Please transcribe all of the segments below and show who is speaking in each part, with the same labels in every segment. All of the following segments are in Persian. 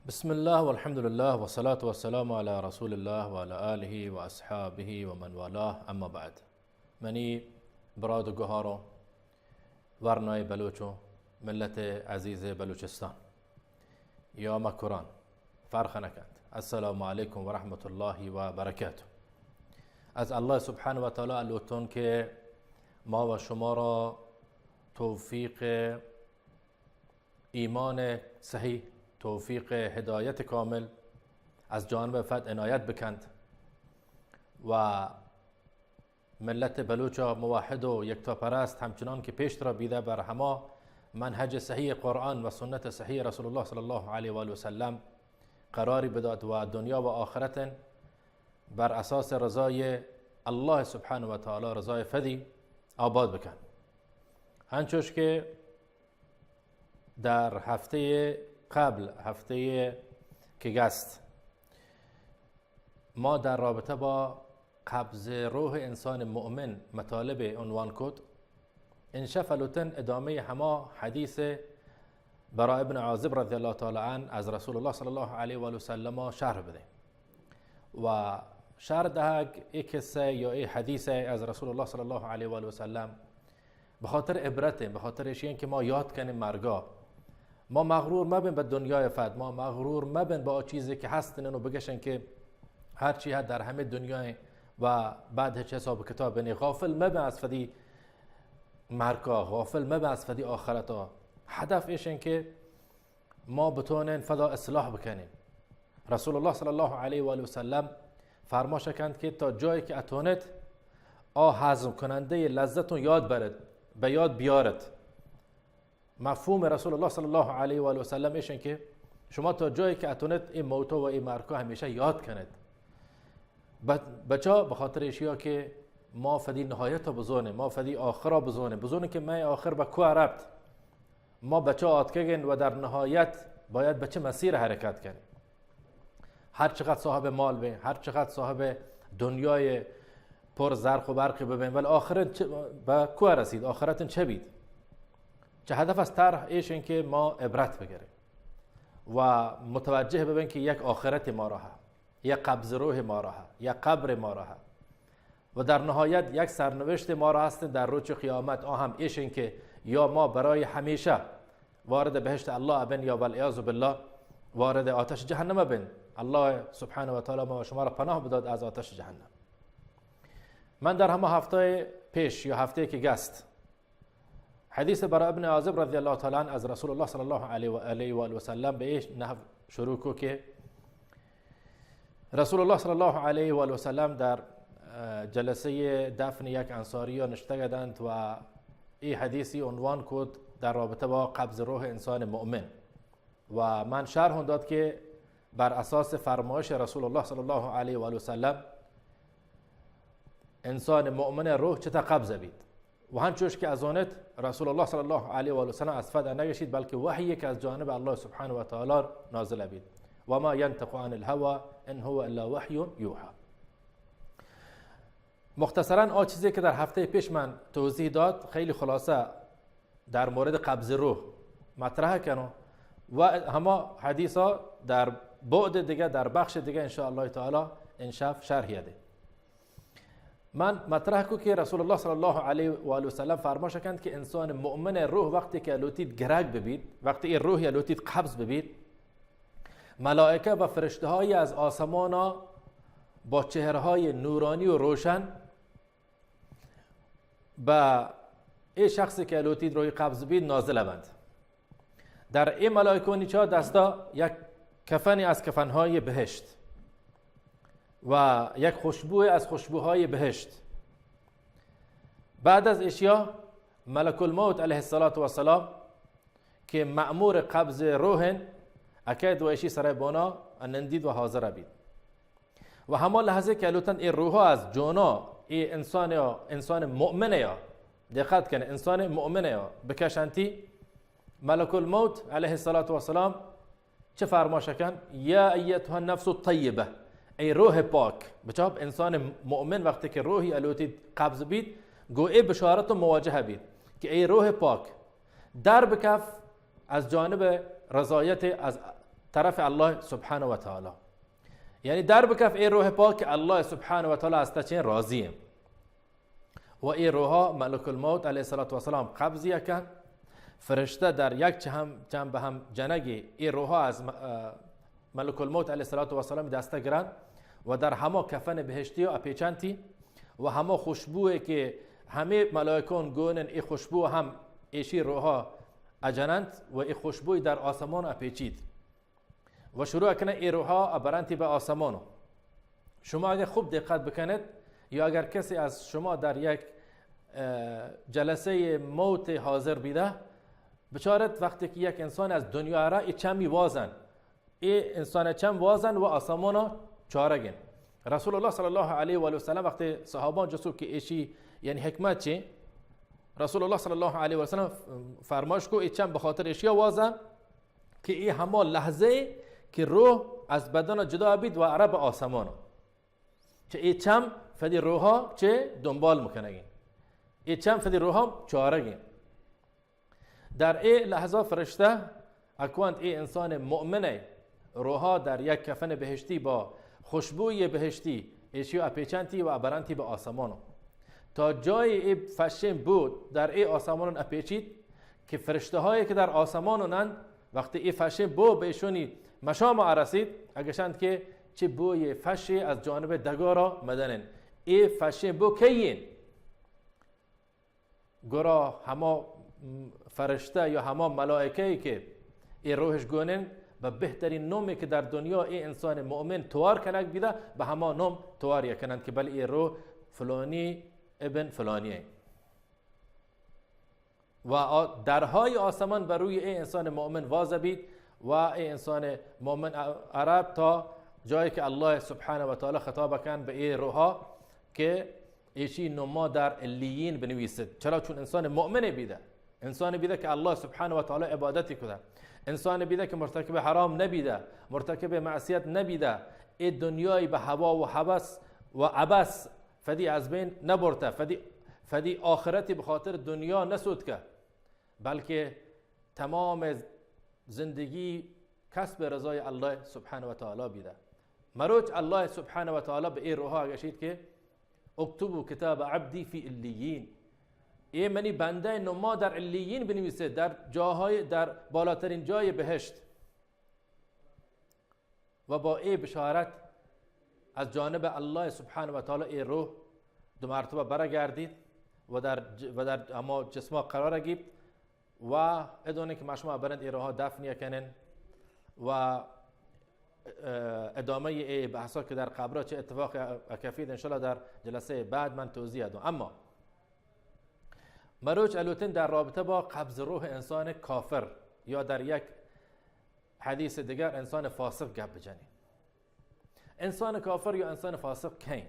Speaker 1: بسم الله والحمد لله والصلاة والسلام على رسول الله وعلى آله وأصحابه ومن والاه اما بعد. منی براد و گهارو ورنای بلوچو ملت عزیز بلوچستان یا مکران فرق نکند. السلام علیکم و رحمت الله و برکاته. از الله سبحانه و تعالی الوتون که ما و شما را توفیق ایمان صحیح، توفیق هدایت کامل از جانب فد عنایت بکند و ملت بلوچا موحد و یکتاپرست همچنان که پیش را بیده بر همه منهج صحیح قرآن و سنت صحیح رسول الله صلی الله علیه و آله و سلم قراری بداد و دنیا و آخرت بر اساس رضای الله سبحانه و تعالی، رضای فدی آباد بکن. هنچوش که در هفته قبل، هفته که گست، ما در رابطه با قبض روح انسان مؤمن مطالب عنوان کد. انشفلوتن ادامه همه حدیث براء ابن عازب رضی الله تعالی عنه از رسول الله صلی الله علیه و آله و سلم شرح بده و شرح ده یک قصه یا یک حدیث از رسول الله صلی الله علیه و آله و سلم به خاطر عبرت، به خاطر اشیاء که ما یاد کنیم مرگا. ما مغرور مبین به دنیای فد، ما مغرور مبین با چیزی که هستن و بگشن که هر چی هست در همه دنیای و بعد هیچ حساب کتاب بینی. غافل مبین از فدی مرگا، غافل مبین از فدی آخرتا. هدف ایشن که ما بتونن فدا اصلاح بکنیم. رسول الله صلی الله علیه و آله و سلم فرماش کند که تا جایی که اتونت هضم کننده لذتون یاد برد، به یاد بیارد. مفهوم رسول الله صلی الله علیه و آله و سلم ایشن که شما تا جایی که اتونت این موتا و این مرکا همیشه یاد کند. بچا به خاطر اشیا که ما فدی نهایت بزونه، ما فدی آخر بزونه که ما آخر به کو ربط. ما بچا آتکگن و در نهایت باید بچه مسیر حرکت کنیم. هر چقدر صاحب مال بین، هر چقدر صاحب دنیای پر زرق و برقی ببین، ولی آخرت به کو رسید؟ آخرت چه بید؟ چه هدف از طرح ایش این که ما عبرت بگیریم و متوجه ببین که یک آخرت ما راه، یک قبض روح ما راه، یک قبر ما راه و در نهایت یک سرنوشت ما راه هست در روز قیامت. هم ایش این که یا ما برای همیشه وارد بهشت الله ابن یا والعیاذ بالله وارد آتش جهنم بن. الله سبحانه و تعالی ما و شما را پناه بداد از آتش جهنم. من در همه هفته پیش یا هفته که گست حدیث براء ابن عازب رضی الله تعالی عنه از رسول الله صلی الله علیه و آله و سلم به ایش نحو شروع کو که رسول الله صلی الله علیه و آله و سلم در جلسه دفن یک انصاری نشتگدند و این حدیثی عنوان کد در رابطه با قبض روح انسان مؤمن و من شرح داد که بر اساس فرمایش رسول الله صلی الله علیه و آله و سلم انسان مؤمن روح چطور قبض بید و هنچوش که از آنت رسول الله صلی الله علیه و آله و سلم از فد نگشید، بلکه وحی که از جانب الله سبحانه و تعالی نازل بید. و ما ینطق عن الهوى ان هو الا وحی یوحى. مختصرا چیزی که در هفته پیش من توضیح داد خیلی خلاصه در مورد قبض روح مطرح کنم و همه حدیثا در بعد دیگه، در بخش دیگه ان شاء الله تعالی انشاف شرح ده. من مطرح کو که رسول الله صلی الله علیه و آله و سلم فرماش کند که انسان مؤمن روح وقتی که لوتید گرگ ببید، وقتی این روح لوتید قبض ببید، ملائکه و فرشته های از آسمان با چهره های نورانی و روشن با این شخصی که لوتید روی قبض بید نازل بند. در این ملائکه نیچه دستا یک کفنی از کفنهای بهشت و یک خوشبو از خوشبوهای بهشت. بعد از اشیا ملک الموت علیه السلام که مأمور قبض روح اکید و اشی سرای بانا انندید و حاضر بید و همه لحظه که لوتن این روح از جونا این انسان مؤمنه یا دقت کنه انسان مؤمنه یا بکشنتی، ملک الموت علیه السلام چه فرماش کن؟ یا ایتها النفس الطیبه، ای روح پاک. بچاب انسان مؤمن وقتی که روحی الوتی قبض بید گویی بشارت و مواجهه بید که ای روح پاک در بکف از جانب رضایت از طرف الله سبحانه و تعالی. یعنی در بکف ای روح پاک الله سبحانه و تعالی از تچین راضیه و ای روح ملک الموت علیه السلام قبض یکن فرشته در یک چند به هم جنگی ای روح از ملک الموت علیه السلام دسته گرند و در همه کفن بهشتی و اپیچنتی و همه خوشبوی که همه ملائکون گونن ای خوشبو هم ایشی روح اجنند و ای خوشبوی در آسمان اپیچید و شروع کنه ای روح ابرنتی به آسمانو. شما اگر خوب دقت بکنید یا اگر کسی از شما در یک جلسه موت حاضر بیده بچارت وقتی که یک انسان از دنیا را ای چمی وازن ای انسان چم وازن و آسمانو چارگن. رسول الله صلی الله علیه و سلم وقتی صحابان جسو که ایشی یعنی حکمت چی رسول الله صلی الله علیه و سلم فرمایش کو ای چم به خاطر ایشیا وازن که ای همه لحظه که روح از بدن جدا بید و عرب آسمانو چه ای چم فدی روحا چه دنبال میکنه ای چم فدی روحا چارگی. در ای لحظه فرشته اکوانت ای انسان مؤمنه روحا در یک کفن بهشتی با خوشبوی بهشتی ایشیو اپیچنتی و ابرنتی به آسمانو تا جای ای فشم بود در ای آسمانون اپیچید که فرشته هایی که در آسمانونن وقتی ای فشم بود بهشونی مشام عرسید اگرشند که چه بوی فشی از جانب دگارا مدنن ای فشم بو کیین گرا همه فرشته یا همه ملائکه‌ای که ای روحش گونن و بهترین نومی که در دنیا ای انسان مؤمن توار کنک بیده به همه نوم توار یکنند که بل ای روح فلانی ابن فلانیه و درهای آسمان بر روی ای انسان مؤمن واضح بید و ای انسان مؤمن عرب تا جایی که الله سبحانه و تعالی خطاب کن به ای روحا که ایشی نما در علیین بنویسد. چرا؟ چون انسان مؤمن بیده، انسان بیده که الله سبحانه و تعالی عبادتی کنه، انسان بیده که مرتکب حرام نبیده، مرتکب معصیت نبیده، ای دنیای به هوا و هوس و عبس فدی از بین نبرده، فدی آخرتی به خاطر دنیا نسود که بلکه تمام زندگی کسب رضای الله سبحانه و تعالی بیده. مروج الله سبحانه و تعالی به این روحا گشید که اکتبوا کتاب عبدی فی علیین، ای منی بنده نما در علیین بنویسه، در جاهای در بالاترین جای بهشت و با ای بشارت از جانب الله سبحانه و تعالی ای روح دو مرتبه برگردید و در اما جسما قرار گیرد و ادونه که مشما برند ای روحا دفن کنن و ادامه ای بحثا که در قبرها چه اتفاق اکفید انشالله در جلسه بعد من توضیح دادم. اما مروج الوتن در رابطه با قبض روح انسان کافر یا در یک حدیث دیگر انسان فاسق گپ بزنیم. انسان کافر یا انسان فاسق کین؟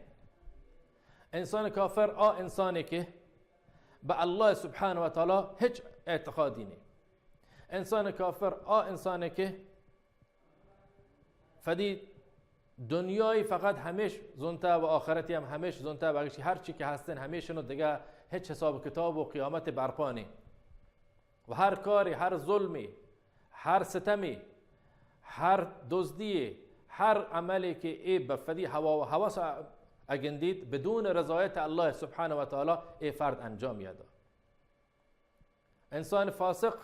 Speaker 1: انسان کافر انسانی که به الله سبحانه و تعالی هیچ اعتقادی نیست. انسان کافر انسانی که فدی دنیای فقط همیش زنته و آخرتی هم همیش زنته و هر چی که هستن همیشونو دیگه هیچ حساب کتاب و قیامت برپانی و هر کاری، هر ظلمی، هر ستمی، هر دزدی، هر عملی که ای بفدی هوا و هوس اگندید بدون رضایت الله سبحانه و تعالی ای فرد انجام یاده. انسان فاسق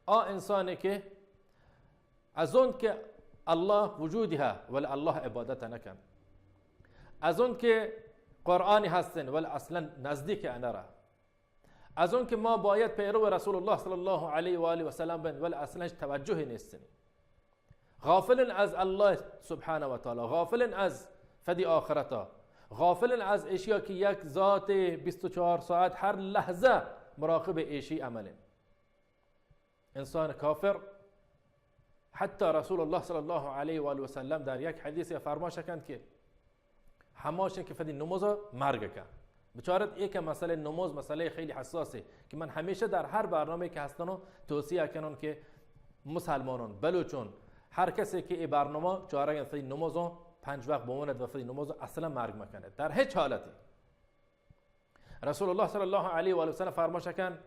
Speaker 1: انسانی که از اون که الله وجودها ولی الله عبادت نکن، از اون که قرآنی هستن ولی اصلا نزدیک انره، از اون که ما باید پیرو رسول الله صلی الله علیه و آله و سلم بند ولی اصلا توجهی نیستن، غافل از الله سبحانه و تعالی، غافل از فدی آخرتا، غافل از اشیا که یک ذات 24 ساعت هر لحظه مراقب ایشی عمله. انسان کافر حتی رسول الله صلی الله علیه و آله و سلم در یک حدیث فرمایش کند که هماشن که فدی نماز مرگ کن. بچارت یک مسئله نماز مسئله خیلی حساسه که من همیشه در هر برنامه که هستنو توصیه کنم که مسلمانان بلوچون هر کسی که این برنامه چاره فدی نمازو 5 وقت بماند و فدی نمازو اصلا مرگ مکنه در هیچ حالتی. رسول الله صلی الله علیه و آله و سلم فرمایش کند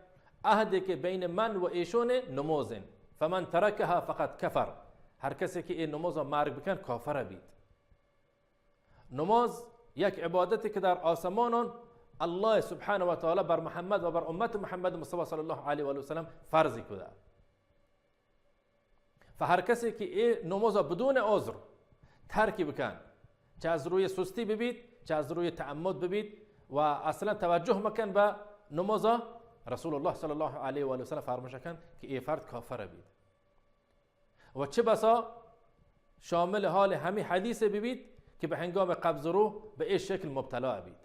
Speaker 1: عهدی که بین من و ایشون نمازن، فمن ترکها فقط کفر، هر کسی که این نماز مرگ بکن کافر بید. نماز یک عبادتی که در آسمانان الله سبحانه و تعالی بر محمد و بر امت محمد مصطفی صلی الله علیه و آله و سلم فرض کرده. فهر کسی که این نماز بدون عذر ترک بکن، چه از روی سستی ببید چه از روی تعمد ببید و اصلا توجه مکن به نماز، رسول الله صلی الله علیه و آله و سلم فرمایش کن که این فرد کافر بید. و چه بسا شامل حال همین حدیث ببید که به هنگام قبض روح به این شکل مبتلا بید.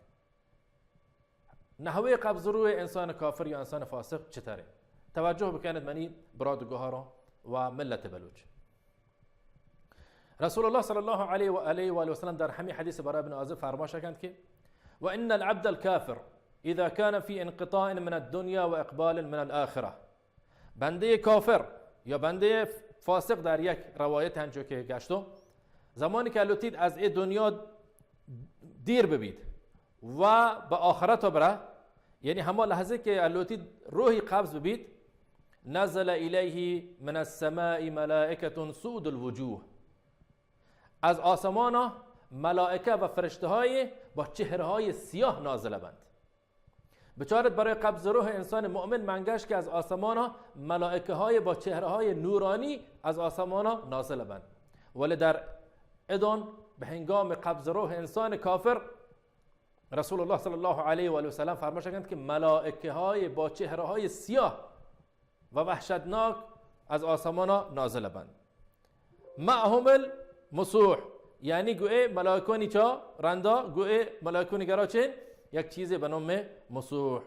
Speaker 1: نحوه قبض روح انسان کافر یا انسان فاسق چطوره؟ توجه بکنید منی برادرگاهان و ملت بلوچ. رسول الله صلی الله علیه و آله و سلم در همین حدیث برای ابن عازب فرمایش کردند که و ان العبد الكافر اذا كان في انقطاع من الدنيا و اقبال من الاخره، بنده کافر یا بنده فاسق در یک روایت هنچو که گشتو، زمانی که لوتید از این دنیا دیر ببید و به آخرت بره، یعنی همه لحظه که لوتید روحی قبض ببید، نزل الیه من السماء ملائکه سود الوجوه، از آسمان ملائکه و فرشته های با چهره های سیاه نازل بند. بچارت برای قبض روح انسان مؤمن منگشت که از آسمان ملائکه های با چهره های نورانی از آسمان نازل بند. ولی در ادون به هنگام قبض روح انسان کافر رسول الله صلی الله علیه و آله و سلم فرمایش کردند که ملائکه های با چهره های سیاه و وحشتناک از آسمان نازل بند. معهم المسوح، یعنی گوئه ملائکونی چا رندا، گوئه ملائکونی گرا چین یک چیزی به نام مسوح.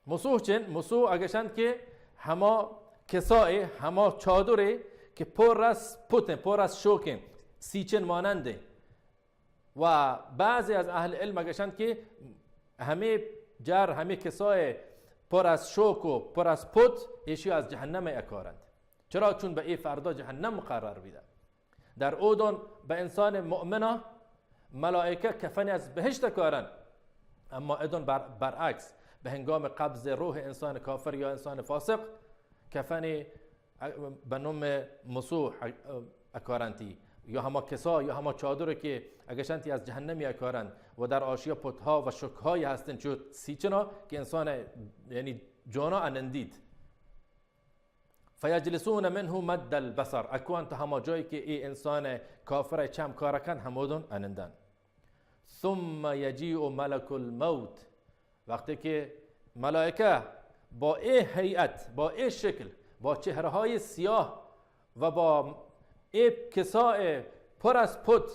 Speaker 1: مسوح چین؟ مسوح اگشند که هما کسای هما چادره که پر از پتن، پر از شوکن، سیچن ماننده. و بعضی از اهل علم اگشند که همه کسای پر از شوک و پر از پت ایشی از جهنم اکارند. چرا؟ چون به این فردا جهنم مقرر بیده. در اودون به انسان مؤمنه ملائکه کفنی از بهشت کارن، اما ادون برعکس به هنگام قبض روح انسان کافر یا انسان فاسق کفنی به نام مسوح اکارنتی، یا همه کسا یا همه چادر که اگشنتی از جهنمی اکارن و در آشیا پتها و شکهایی هستن چون سیچنا که انسان یعنی جانا انندید. فیجلسون منه مد البصر، اکوان تا همه جایی که ای انسان کافر چم کارکن همودون انندن. ثم یجیء ملک الموت، وقتی که ملائکه با ای هیئت، با ای شکل، با چهره های سیاه و با ای کسای پر از پت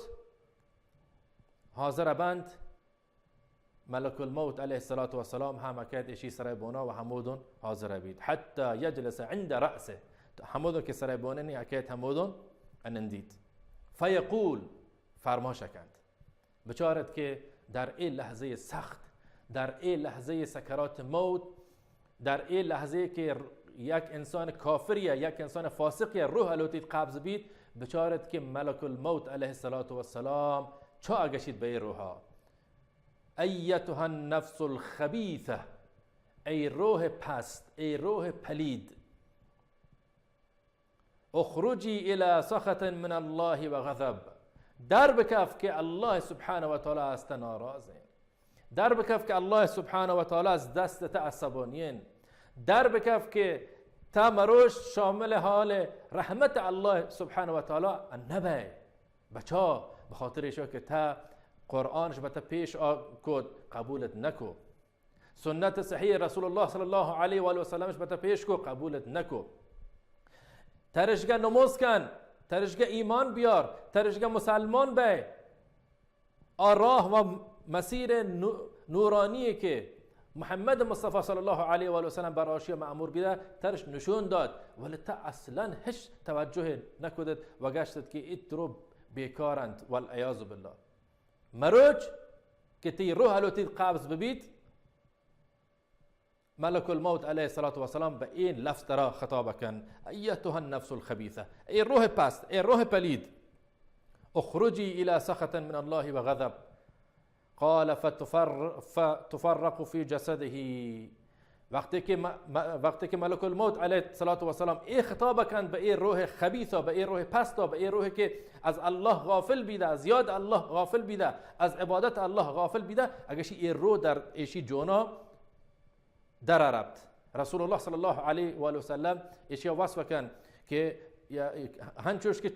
Speaker 1: حاضر بند، ملک الموت علیه السلام هم اکید اشی سرای بونا و همودون حاضر بید حتی یجلس عند رأسه، همودون که سرای بونا نی اکید همودون انندید. فیقول، فرماش کند بچارت که در این لحظه سخت، در این لحظه سکرات موت، در این لحظه که یک انسان کافریه، یک انسان فاسقیه روح الوتید قبض بید، بچارت که ملک الموت علیه السلام چا اگشید به این روحا؟ ایتها النفس الخبیثه، ای روح پست، ای روح پلید، اخرجی الى سخط من الله و غضب، در بکف که الله سبحانه و تعالی است ناراضین، در بکف که الله سبحانه و تعالی از دستت عصبانیین، در بکف که تا مروش شامل حال رحمت الله سبحانه و تعالی نبی. بچا بخاطر ایشو که تا قرآنش بتا پیش کد قبولت نکو، سنت صحیح رسول الله صلی الله علیه و آله و سلمش بتا پیش کو قبولت نکو، ترشگه نماز کن، ترشگه ایمان بیار، ترشگه مسلمان بی، راه و مسیر نورانی که محمد مصطفی صلی الله علیه و آله و سلم بر آشیا مأمور بیده ترش نشون داد، ولی تا اصلا هیچ توجه نکدید و گشتید که ایت رو بیکارند والعیاذ بالله. مروج که تی روح الوتید قبض ببید، ملک الموت علیه السلام به این لفظ را خطاب کن، ایتها النفس الخبیثه، ای روح پست، ای روح پلید، اخرجی الى سخط من الله و غضب، قال فتفرق في جسده، وقتی که ملک الموت علیه السلام این خطاب کند به این روح خبیثا، به این روح پستا، به این روح که از الله غافل بیده، از یاد الله غافل بیده، از عبادت الله غافل بیده، اگرش این روح در ایشی جونا در ربط. رسول الله صلی الله علیه و آله و سلم ایشیا وصف کن که هنچوش که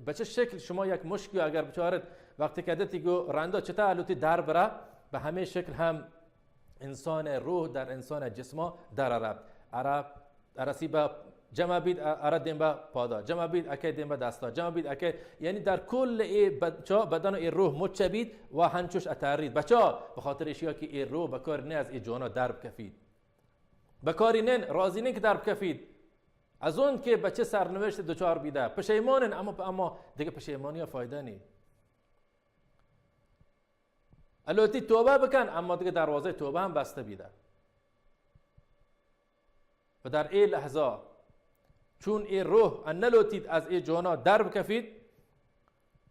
Speaker 1: به چه شکل شما یک مشکی اگر بچارد وقتی که دتی گو رندا چتا علوتی در بره، به همه شکل هم انسان روح در انسان جسما در ربط. عرسی با جمع بید دیم با پادا، جمع بید اکی دیم با دستا، جمع بید اکی، یعنی در کل بدن ای روح مچبید و هنچوش اتارید. بچا به خاطر اشیا که ای روح بکار نه از ای جوانا درب کفید، بکاری نه راضی نه که درب کفید، از اون که بچه سرنوشت دوچار بیده پشیمانن، اما دیگه پشیمانی ها فایده نی. البته توبه بکن، اما دیگه دروازه توبه هم بسته بیده. و در این لحظه چون این روح انلوتید از این جوانا درب کفید،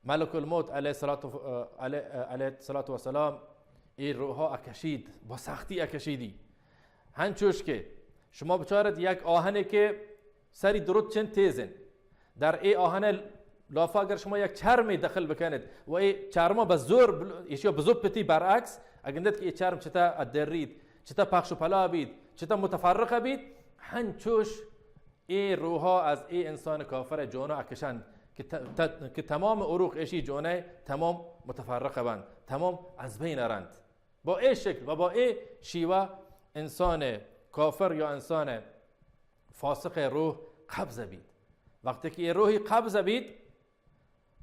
Speaker 1: ملک الموت علیه الصلاة و السلام این روح ها اکشید، با سختی اکشیدی. هنچوش که شما بچارد یک آهنه که سری درود چند تیزن، در این آهنه لافا اگر شما یک چرمی داخل بکنید و این چرما به زور ایشیا بزوبتی برعکس، اگندت که این چرم چتا ادرید، چتا پخش و پلا بید، چتا متفرقه بید، هنچوش این روحا از این انسان کافر جونا اکشند که تمام عروق ایشی جونه تمام متفرقه بند، تمام از بین رند. با این شکل و با این شیوه انسان کافر یا انسان فاسق روح قبض بید. وقتی که این روحی قبض بید،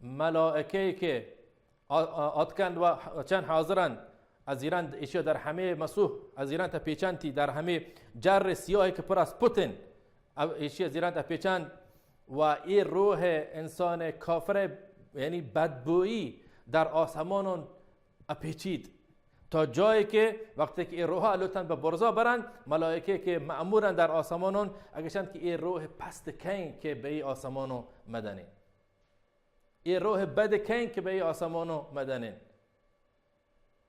Speaker 1: ملائکه که آتکند و چند حاضرند از ایران ایشیا در همه مسوح از ایران تا پیچندی، در همه جر سیاهی که پر از پوتین ایشیا از ایران تا پیچند، و این روح انسان کافر یعنی بدبویی در آسمانون اپیچید تا جایی که وقتی که این روح علوتن به برزا برند، ملائکه که مأمورن در آسمانون اگرچند که این روح پست کین که به این آسمانو مدنه، این روح بد کین که به این آسمانو مدنه،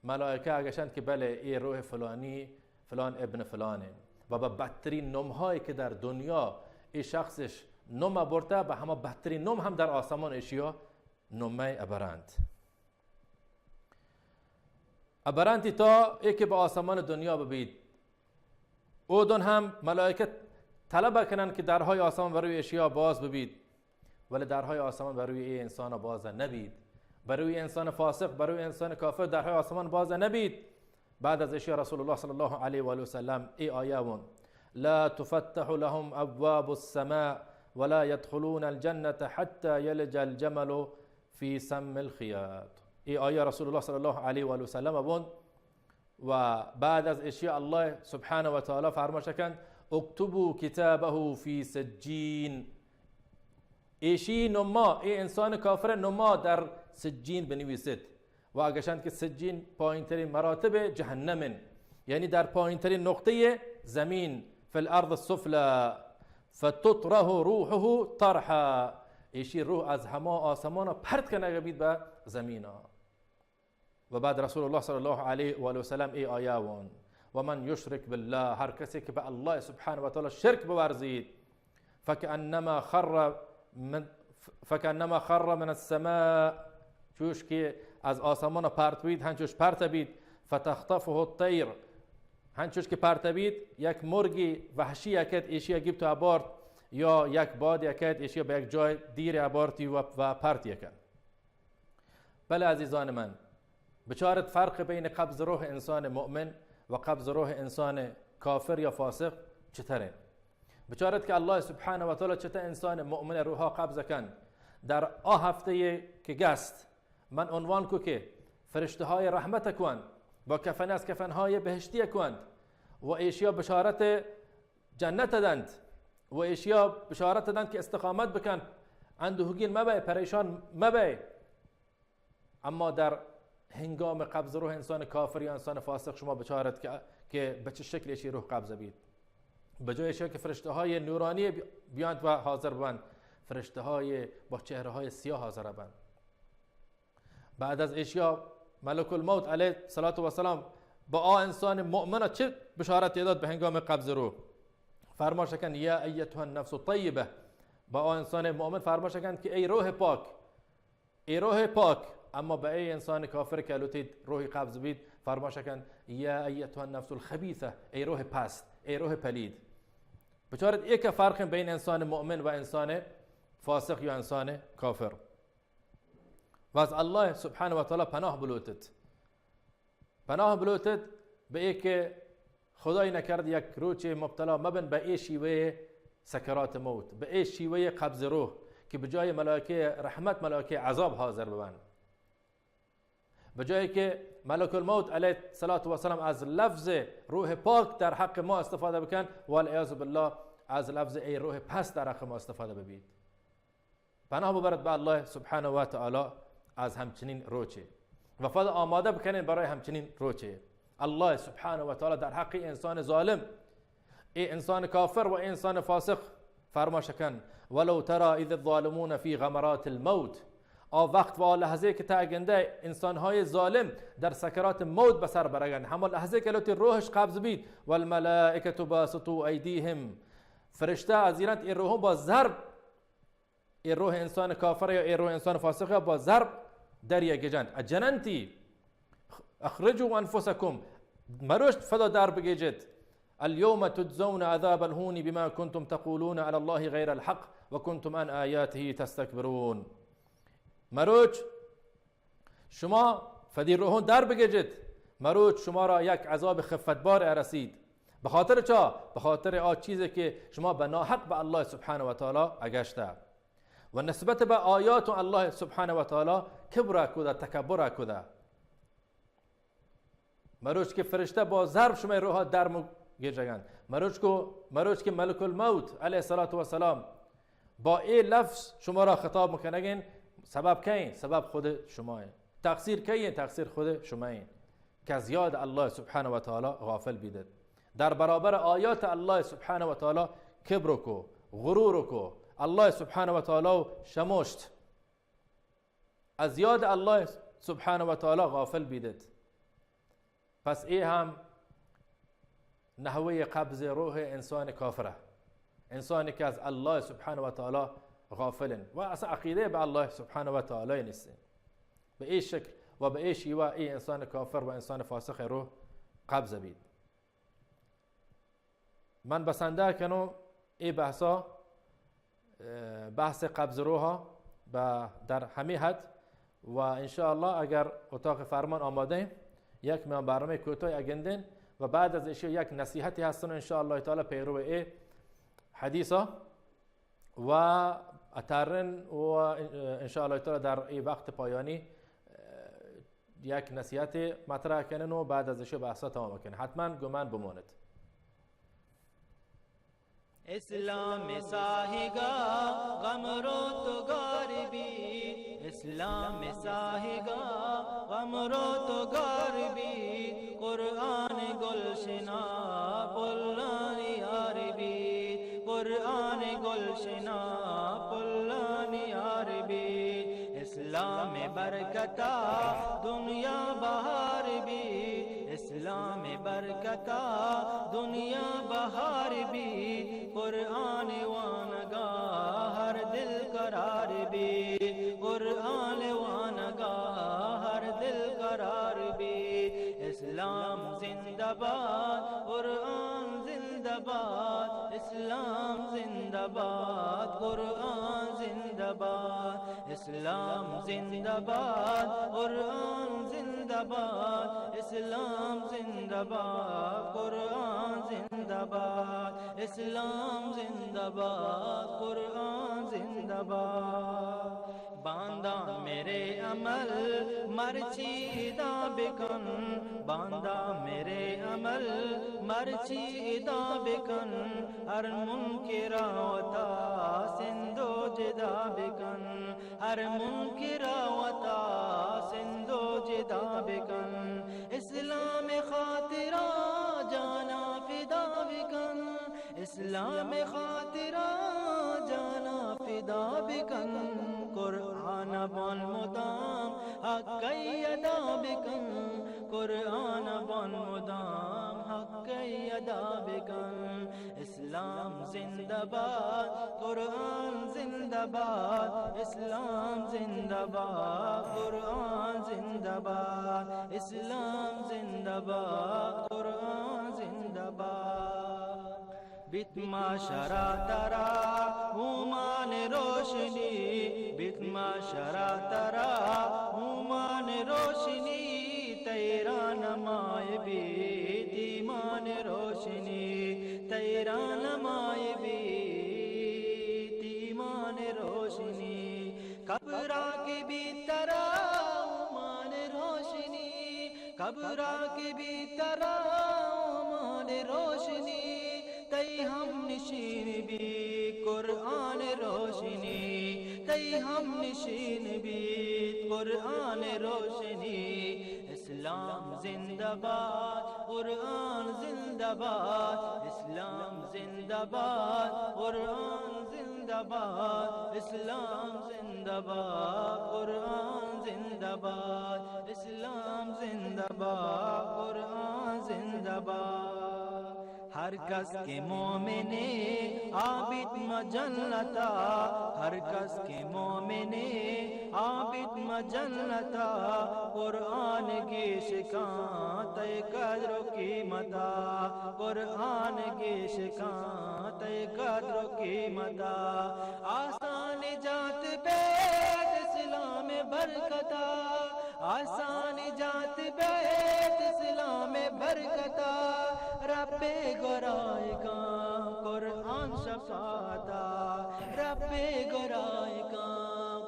Speaker 1: ملائکه اگرچند که بله این روح فلانی فلان ابن فلانه و با بدترین نمهایی که در دنیا این شخصش نم برده، به همه بدترین نم هم در آسمان اشیا نمه ابرند. ابرندی تا ای که به آسمان دنیا ببید، او دون هم ملائکه طلب کنن که درهای آسمان بروی اشیا باز ببید، ولی درهای آسمان بروی ای انسان باز نبید، بروی انسان فاسق، بروی انسان کافر درهای آسمان باز نبید. بعد از اشیا رسول الله صلی الله علیه و آله و سلم ای آیه لا تفتح لهم ابواب السماء ولا يدخلون الجنة حتى يلج الجمل في سم الخياط. ای آیه رسول الله صلی الله علیه و آله و سلم بوند و بعد از اشیاء الله سبحانه و تعالی فرمایش کند اکتبوا کتابه فی سجین، ایشی نما ای انسان کافر نما در سجین بنویسید. و اگرچند که سجین پایین ترین مراتب جهنم، یعنی در پایین ترین نقطه زمین، فی الارض السفلی فتطره روحه طرحا، ایشی روح از همه آسمان پرت کنه بید به زمین. و بعد رسول الله صلی الله علیه و آله و سلم ای آیه و من یشرک بالله، هر کسی که به الله سبحانه و تعالی شرک بورزید، فکأنما خر من السماء، چوش که از آسمان پرت بید هنچوش پرت بید، فتخطفه الطیر، هنچوش که پرت بید یک مرگی وحشی اکد ایشی گیب تو ابارت، یا یک باد اکد ایشی به یک جای دیر ابارتی و پرت یکن. بله عزیزان من، بچارت فرق بین قبض روح انسان مؤمن و قبض روح انسان کافر یا فاسق چطوره؟ بچارت که الله سبحانه و تعالی چطور انسان مؤمن روحا قبض کن. در هفته که گست من عنوان کو که فرشته های رحمت کن با کفن از کفن های بهشتی کن و ایشیا بشارت جنت دند و ایشیا بشارت دند که استقامت بکن، اندوهگین مبای، پریشان مبای. اما در هنگام قبض روح انسان کافر یا انسان فاسق شما بشارت که به چه شکل ایشی روح قبض بید، به جای ایشیا که فرشته های نورانی بیاند و حاضر بند، فرشته های با چهره های سیاه حاضر بند. بعد از ایشیا ملک الموت علیه السلام با انسان مؤمن چه بشارتی داد به هنگام قبض روح؟ فرماش کن یا ایتها النفس الطیبه، با انسان مؤمن فرماش کن که ای روح پاک، ای روح پاک. اما به ای انسان کافر که الوتید روحی قبض بید فرماش کن یا ایتها النفس الخبیثه، ای روح پست، ای روح پلید. بچارت یک فرق بین انسان مؤمن و انسان فاسق یا انسان کافر. و از الله سبحانه و تعالی پناه بلوتت به ای که خدای نکرد یک روچه مبتلا مبن به ای شیوه سکرات موت، به ای شیوه قبض روح که به جای ملائکه رحمت ملائکه عذاب حاضر ببن، به جایی که ملک الموت علیه السلام از لفظ روح پاک در حق ما استفاده بکن، والعیاذ بالله از لفظ ای روح پست در حق ما استفاده ببید. پناه ببرد به الله سبحانه و تعالی از همچنین روچه و فقط آماده بکنین برای همچنین روچه. الله سبحانه و تعالی در حق انسان ظالم، ای انسان کافر و انسان فاسق فرماش کن ولو ترى اذ الظالمون فی غمرات الموت، وقت و لحظه که تاگنده انسانهای ظالم در سکرات موت بسر برگن، همه لحظه که لوتی روحش قبض بید والملائکه باسطوا ایدیهم، فرشته از اینت این روح با ضرب، این روح انسان کافر یا این روح انسان فاسق با ضرب دریا گجند اجننتی اخرجوا انفسکم، مروش فدا در بگیجد اليوم تجزون عذاب الهون بما كنتم تقولون على الله غير الحق وكنتم عن آياته تستكبرون. مروچ شما فدیر روحون در بگیجد، مروچ شما را یک عذاب خفتبار رسید. به خاطر چا؟ به خاطر چیزی که شما به ناحق به الله سبحانه و تعالی اگشته و نسبت به آیات الله سبحانه و تعالی کبر کده، تکبر کده. مروچ که فرشته با ضرب شما روح در گیجگند، مروچ که ملک الموت علیه السلام با این لفظ شما را خطاب میکنگین، سبب کین؟ سبب خود شما. تقصیر کین؟ تقصیر خود شما که از یاد الله سبحانه و تعالی غافل بیدید. در برابر آیات الله سبحانه و تعالی کبر کو، غرور کو، الله سبحانه و تعالی شمشت، از یاد الله سبحانه و تعالی غافل بیدید. پس ای هم نحوه قبض روح انسان کافره، انسانی که از الله سبحانه و تعالی غافلن و اصلا عقیده به الله سبحانه و تعالی نیستن. به این شکل و به این شیوه ای انسان کافر و انسان فاسق روح قبض بید. من بسنده کنم ای بحث قبض روح در همین حد و انشاءالله اگر اتاق فرمان آماده یک میان برنامه کوتاه اگندن و بعد از ایشو یک نصیحتی هستن انشاءالله تعالی پیرو ای حدیثا و اترن و انشاءالله تعالی در این وقت پایانی یک نصیحت مطرح کنن و بعد از ایشو بحثا تمام کنن. حتما گمان بماند.
Speaker 2: اسلام ساہگا غم رو تو غاربی، اسلام ساہگا غم رو تو غاربی، قرآن گلشنا پلانی عربی، قرآن گلشنا پلانی عربی، اسلام برکتا دنیا بہار بھی، اسلام برکتا دنیا بہار بھی، قرآن وانگا ہر دل قرار بھی، قرآن وانگا ہر دل قرار بھی، اسلام زندہ باد قرآن زندہ باد، اسلام زندہ باد قرآن زندہ باد، اسلام زندہ باد قرآن زندہ باد، اسلام زندہ باد قرآن زندہ باد، اسلام زندہ باد قرآن زندہ باد. باندہ میرے عمل مرچیدہ بکن، باندہ میرے عمل مرچیدہ بکن، ہر منکرہ وطا سندو جدا بکن، ہر منکرہ وطا سندو جدا بکن، اسلام خاطرہ جانا فدا بکن، اسلام خاطرہ جانا فدا بکن، قرآن بول مدام حق ادا بکن، قرآن بان مدام حق ادا بکن اسلام زندہ باد قرآن زندہ باد اسلام زندہ باد قرآن زندہ باد اسلام زندہ باد قرآن زندہ باد بتما شرا ترا ہومان روشنی بتما شرا ترا ہومان روشنی تیرا نمائے بیت ایمان روشنی تیرا نمائے بیت ایمان روشنی قبرا کی بھی ترا ہومان روشنی قبرا کی بھی ترا ہومان روشنی تی ہم نشین بھی قرآن روشنی تی ہم نشین بھی قرآن روشنی اسلام زندہ باد قرآن زندہ باد اسلام زندہ باد قرآن زندہ باد اسلام زندہ باد قرآن زندہ باد اسلام زندہ باد قرآن زندہ باد ہر کس کے مومن عابد مجنتا ہر کس کے مومن عابد مجنتا قرآن کی شکاں تے قدر و قیمتا قرآن کی شکاں تے قدر و قیمتا آسان جات بیت اسلام برکتا آسان جات بیت اسلام برکتا رب گرائے گا قرآن شفاتا رب گرائے گا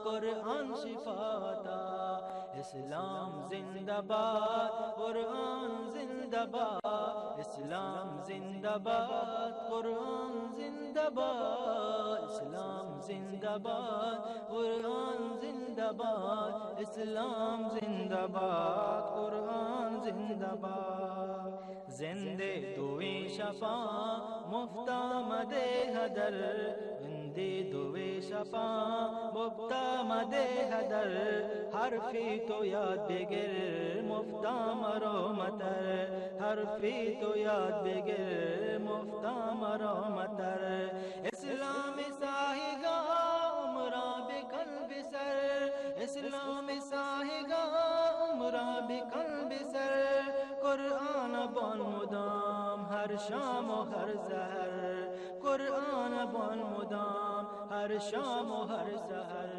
Speaker 2: قرآن شفاتا اسلام زندہ باد قرآن زندہ باد اسلام زندہ باد قرآن زندہ باد اسلام زندہ باد قرآن زندہ باد اسلام زندہ باد قرآن زندہ باد زندے دوئیں شفاں مفتا مدے حدر زندے دوئیں شفاں مفتا مدے حدر حرفی تو یاد بگر مفتا مرو متر حرفی تو یاد بگر مفتا مرو متر اسلام ساہگا عمرہ بقلب سر اسلام ساہگا عمرہ بقلب سر قرآن بان مدام ہر شام و ہر سحر قرآن بان مدام ہر شام و ہر سحر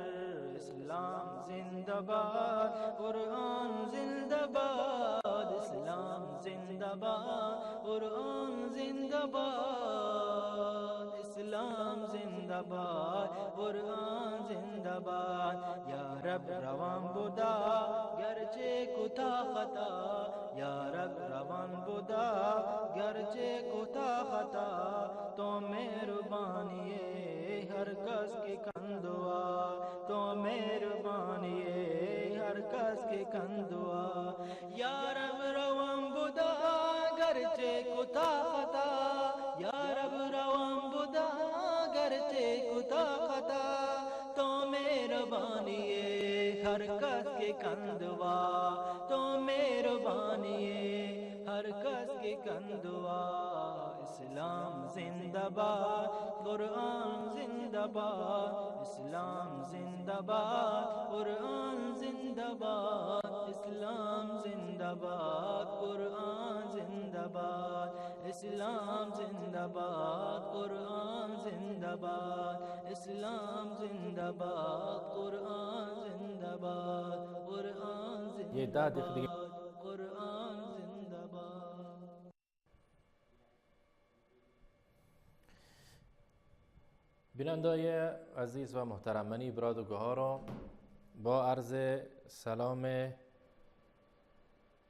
Speaker 2: اسلام زندہ باد قرآن زندہ باد اسلام زندہ باد قرآن زندہ باد اسلام زندہ باد قرآن زندہ باد یا رب روان بودا گرچه کوتا خطا یا رب روان بودا گرچه کوتا خطا تو مہربانی ہر کس کی کندوا تو مہربانی ہر کس کی کندوا یا رب روان بودا گرچه کوتا خطا یا رب روان بودا گرچه کوتا خطا تو مہربانی ہر کس کے کندوا تو مہربانی ہر کس کے کندوا اسلام زندہ باد قرآن زندہ باد اسلام زندہ باد قرآن زندہ باد اسلام زندہ باد قرآن زندہ باد اسلام زندہ باد قرآن زندہ باد اسلام زندہ باد قرآن زندہ باد قرآن زندہ باد قرآن زندہ باد.
Speaker 1: بینندای عزیز و محترمانی براد و گهارم با عرض سلام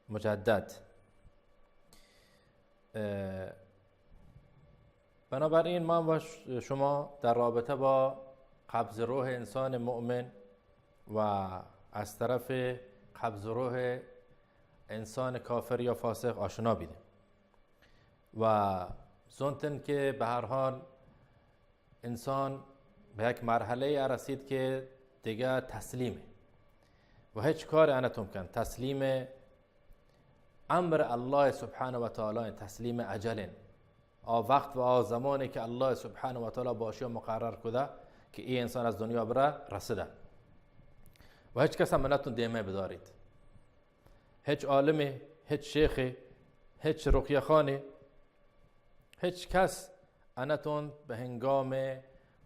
Speaker 1: مجدد بنابراین من و شما در رابطه با قبض روح انسان مؤمن و از طرف قبض روح انسان کافر یا فاسق آشنا بیدیم و زونتن که به هر حال انسان به یک مرحله رسید که دیگه تسلیمه و هیچ کار نتون کن تسلیم امر الله سبحانه و تعالی تسلیم عجل وقت و زمانی که الله سبحانه و تعالی باشی مقرر کده که این انسان از دنیا بره رسیده و هیچ کس هم منتون دیمه بدارید، هیچ عالمی، هیچ شیخی، هیچ رقیه خانی، هیچ کس انتون به هنگام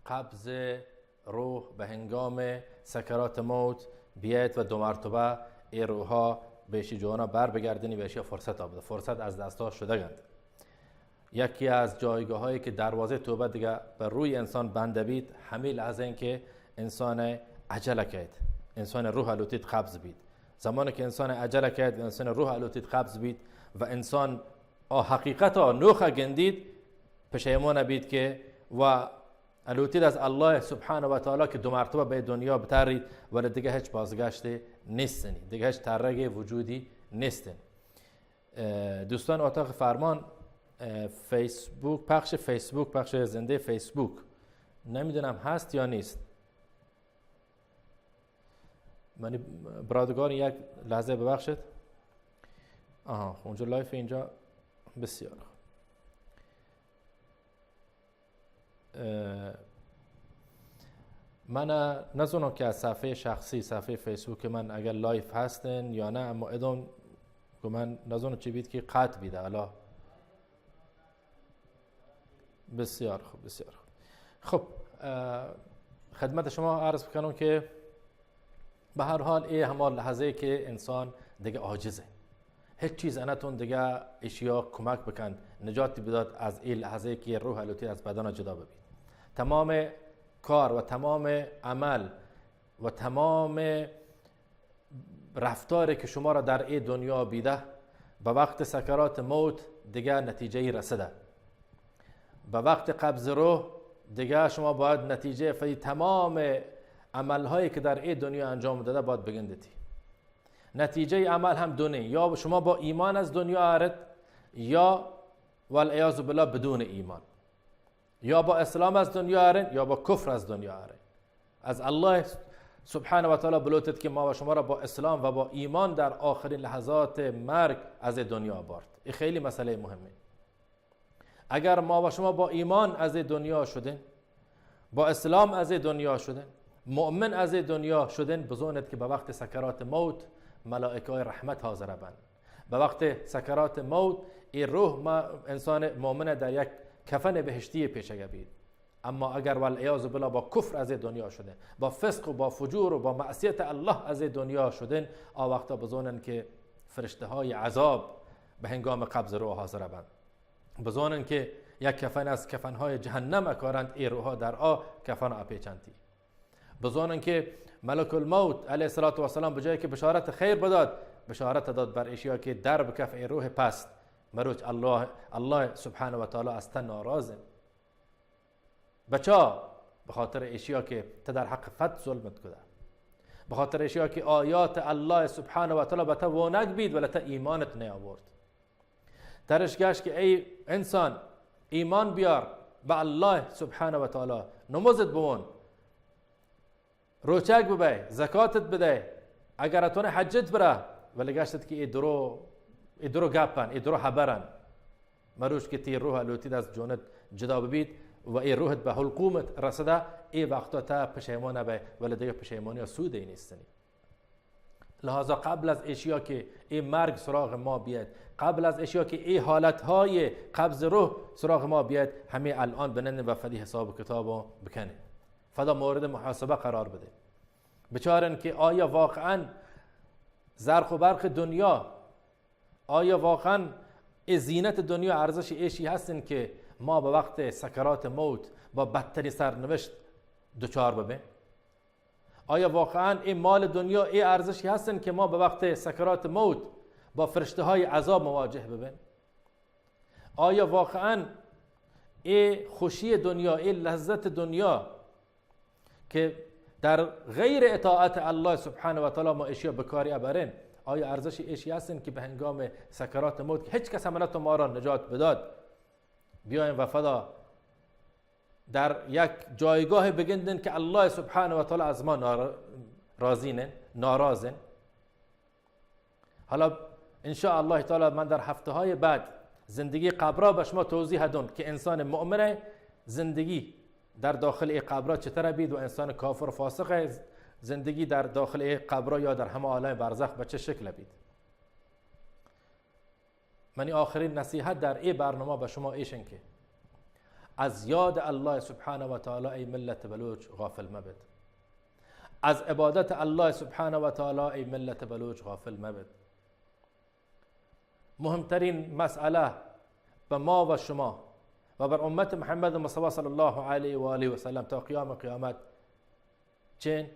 Speaker 1: قبض روح، به هنگام سکرات موت بیاید و 2 مرتبه این روحها بهشی جوانا بر بگردنی بهشی فرصت آبده. فرصت از دستها شده گند. یکی از جایگاه هایی که دروازه توبه دیگه بر روی انسان بنده بید همین لحظه این که انسان عجله کرد، انسان روح الوتید قبض بید. زمانی که انسان عجله کرد و انسان روح الوتید قبض بید و انسان حقیقت نوخه گندید پشیمان بید که و الوتید از الله سبحانه و تعالی که 2 مرتبه به دنیا بترید ولی دیگه هیچ بازگشتی نیستنی، دیگه هیچ ترک وجودی نیستن. دوستان اتاق فرمان فیسبوک پخش زنده فیسبوک نمیدونم هست یا نیست. من برادرگان یک لحظه ببخشید. اونجا لایف اینجا بسیار من نزونم که از صفحه شخصی صفحه فیسبوک من اگر لایف هستن یا نه، اما ادون که من نزونم چی بید که قطع بیده. حالا بسیار خوب بسیار خوب. خب خدمت شما عرض بکنم که به هر حال این همه لحظه که انسان دیگه عاجزه، هیچ چیز انتون دیگه اشیا کمک بکن نجاتی بداد از این لحظه که روح الوتی از بدن جدا ببید. تمام کار و تمام عمل و تمام رفتاری که شما را در این دنیا بیده به وقت سکرات موت دیگه نتیجه رسیده. به وقت قبض روح دیگه شما باید نتیجه فی تمام عملهایی که در این دنیا انجام داده باید بگندیتی. نتیجه عمل هم دونه، یا شما با ایمان از دنیا آرد یا والعیاذ بالله بدون ایمان، یا با اسلام از دنیا آرد یا با کفر از دنیا آرد. از الله سبحانه و تعالی بلوتد که ما و شما را با اسلام و با ایمان در آخرین لحظات مرگ از دنیا برد. این خیلی مسئله مهمه. اگر ما و شما با ایمان از دنیا شدن، با اسلام از دنیا شدن، مؤمن از دنیا شدن، بزاند که به وقت سکرات موت ملائکه رحمت حاضر بند. به وقت سکرات موت این روح ما انسان مؤمن در یک کفن بهشتی پیشه بید. اما اگر والعیاذ بالله با کفر از دنیا شدن، با فسق و با فجور و با معصیت الله از دنیا شدن، آن وقتا بزانن که فرشته های عذاب به هنگام قبض روح حاضر بند. بزانن که یک کفن از کفنهای جهنم اکارند این روحها در کفن اپیچنتی. بزانن که ملک الموت علیه السلام به جایی که بشارت خیر بداد، بشارت داد بر اشیا که در بکف ای روح پست مروج الله سبحانه و تعالی از تن ناراضه. بچا به خاطر اشیا که تا در حق فت ظلمت کده، به خاطر اشیا که آیات الله سبحانه و تعالی به تا وانگ بید ولی تا ایمانت نیاورد. درش گشت که ای انسان ایمان بیار به الله سبحانه و تعالی، نمازت بون، روچک ببی، زکاتت بده، اگر اتون حجت بره، ولی گشتت که ای درو گپن، ای درو حبرن مروش که تی روح الوتید از جونت جدا ببید و ای روحت به حلقومت رسده، ای وقتا تا پشیمان بی ولی دیگه پشیمانی سود ای نیستنی. لحاظا قبل از اشیا که این مرگ سراغ ما بیاد، قبل از اشیا که این حالتهای قبض روح سراغ ما بیاد، همه الان بنن و فدی حساب و کتابو بکنه، فدا مورد محاسبه قرار بده. بچارن که آیا واقعا زرق و برق دنیا، آیا واقعا زینت دنیا ارزش ایشی هستن که ما به وقت سکرات موت با بدترین سرنوشت دچار ببین؟ آیا واقعا این مال دنیا این ارزشی هستن که ما به وقت سکرات موت با فرشته های عذاب مواجه ببین؟ آیا واقعا این خوشی دنیا، این لذت دنیا که در غیر اطاعت الله سبحانه و تعالی ما اشیا بکاری ابرین، آیا ارزش ایشی هستن که به هنگام سکرات موت که هیچ کس عملت ما را نجات بداد بیایم و فدا در یک جایگاه بگندن که الله سبحانه و تعالی از ما ناراضین؟ حالا ان شاء الله تعالی من در هفته های بعد زندگی قبر به شما توضیح دادم که انسان مؤمن زندگی در داخل قبر چطور بید و انسان کافر و فاسق زندگی در داخل قبر یا در همه عالم برزخ به چه شکل بید. من آخرین نصیحت در این برنامه به شما ایشن که از یاد الله سبحانه و تعالی ای ملت بلوچ غافل مبد. از عبادت الله سبحانه و تعالی ای ملت بلوچ غافل مبد. مهمترین مسئله به ما و شما و بر امت محمد مصطفی صلی الله علیه و آله و سلم تا قیام قیامت چین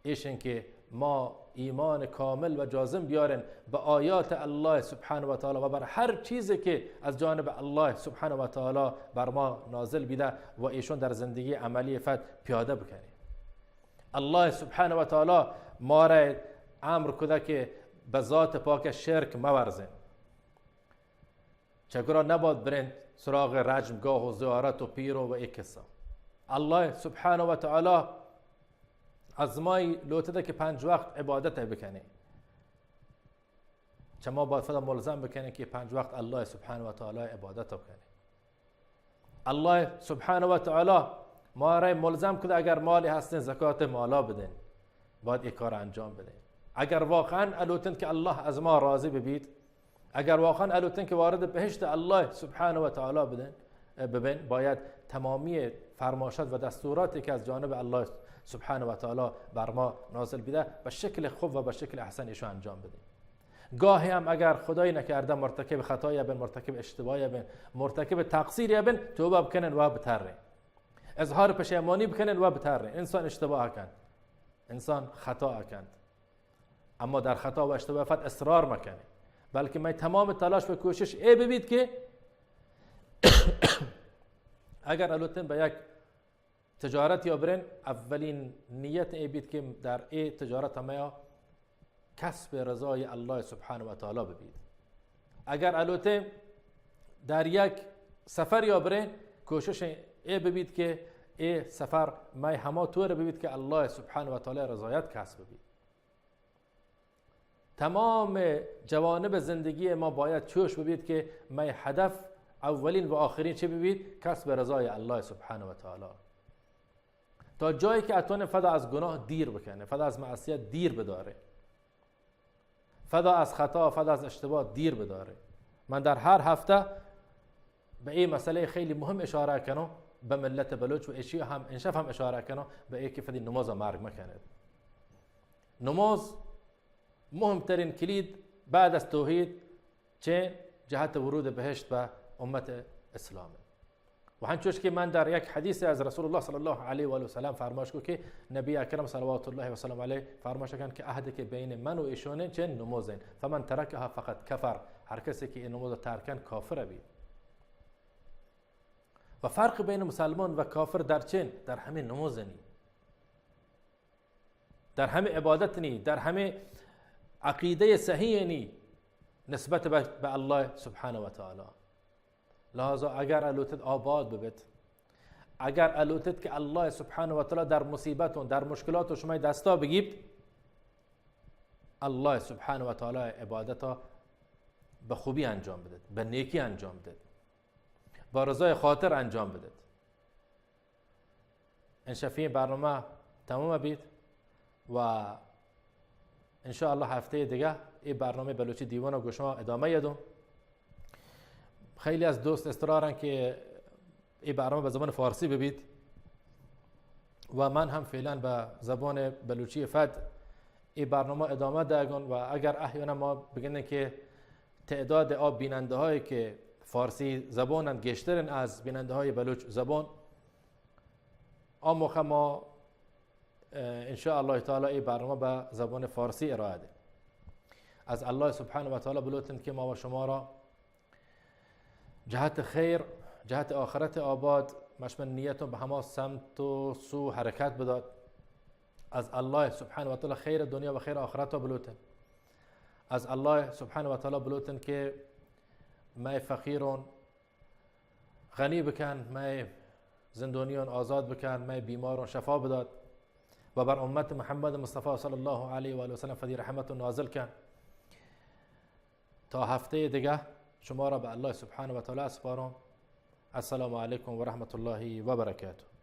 Speaker 1: ایشن که ما ایمان کامل و جازم بیارن به آیات الله سبحانه و تعالی و بر هر چیزی که از جانب الله سبحانه و تعالی بر ما نازل بیده و ایشون در زندگی عملی فت پیاده بکنیم. الله سبحانه و تعالی ما را امر کرده که به ذات پاک شرک مورزن. چگرا نباید برند سراغ رجمگاه و زیارت و پیر و ای قصه. الله سبحانه و تعالی از ما لوتده که 5 وقت عبادت بکنه. چه ما باید فدا ملزم بکنه که 5 وقت الله سبحانه و تعالی عبادت بکنه. الله سبحانه و تعالی ما را ملزم کرده اگر مالی هستن زکات مالا بدن. باید این کار انجام بدن. اگر واقعا الوتن که الله از ما راضی ببید، اگر واقعا الوتن که وارد بهشت الله سبحانه و تعالی ببین، باید تمامی فرمایشات و دستوراتی که از جانب الله سبحانه و تعالی بر ما نازل بیده به شکل خوب و به شکل احسن ایشو انجام بدیم. گاهی هم اگر خدای نکرده مرتکب خطایی بن، مرتکب اشتباهی بن، مرتکب تقصیری بن، توبه بکنن و بتره، اظهار پشیمانی بکنن و بتره. انسان اشتباه کند، انسان خطا کند، اما در خطا و اشتباه فت اصرار مکنه، بلکه من تمام تلاش و کوشش ای ببید که اگر الوتن به یک تجارت یا برن، اولین نیت ای بید که در ای تجارت ما کسب رضای الله سبحانه و تعالی ببید. اگر الوتن در یک سفر یا برن، کوشش ای ببید که ای سفر ما همه طور ببید که الله سبحانه و تعالی رضایت کسب ببید. تمام جوانب زندگی ما باید چوش ببید که ما هدف اولین و آخرین چه ببید؟ کسب رضای الله سبحانه و تعالی. تا جایی که اتونه فدا از گناه دیر بکنه، فدا از معصیت دیر بداره، فدا از خطا، فدا از اشتباه دیر بداره. من در هر هفته به این مسئله خیلی مهم اشاره کنم به ملت بلوچ و اشیا هم انشف هم اشاره کنم به این که فدی نماز مرگ مکنه. نماز مهمترین کلید بعد از توحید چه جهت ورود بهشت به امت اسلام. و همچنین که من در یک حدیث از رسول الله صلی الله علیه و آله و سلم فرمایش کو که نبی اکرم صلوات الله و سلام علیه فرمایش کردند که عهدی که بین من و ایشون چه نمازن، فمن ترکها فقط کفر، هر کسی که این نماز ترک کند کافر بید. و فرق بین مسلمان و کافر در چین؟ در همه نماز نی، در همه عبادت نی، در همه عقیده صحیح نی نسبت به الله سبحانه و تعالی. لذا اگر الوتد آباد ببید، اگر الوتد که الله سبحانه و تعالی در مصیبتون، در مشکلات شما دستا بگیبد، الله سبحانه و تعالی عبادتا به خوبی انجام بدید، به نیکی انجام بدید، با رضای خاطر انجام بدید. ان شفیع برنامه تمام بید و ان شاء الله هفته دیگه این برنامه بلوچی دیوان و گوشما ادامه یدم. خیلی از دوست اصرارن که این برنامه به زبان فارسی ببید و من هم فعلا به زبان بلوچی فد این برنامه ادامه دهگم و اگر احیانا ما بگنه که تعداد آب بیننده هایی که فارسی زبانند گشترن از بیننده های بلوچ زبان، آموخه ما ان شاء الله تعالی این برنامه به زبان فارسی ارائه ده. از الله سبحانه و تعالی بلوتند که ما و شما را جهت خیر، جهت آخرت آباد مشمل نیتون به همه سمت و سو حرکت بداد. از الله سبحانه و تعالی خیر دنیا و خیر آخرت را بلوتن. از الله سبحانه و تعالی بلوتن که ما فقیرون غنی بکن، ما زندانیان آزاد بکن، ما بیمارون شفا بداد و بر امت محمد مصطفی صلی الله علیه و آله و سلم فدی رحمت نازل کن. تا هفته دیگه شما را به الله سبحانه و تعالی اسپارم. السلام علیکم و رحمت الله و برکاته.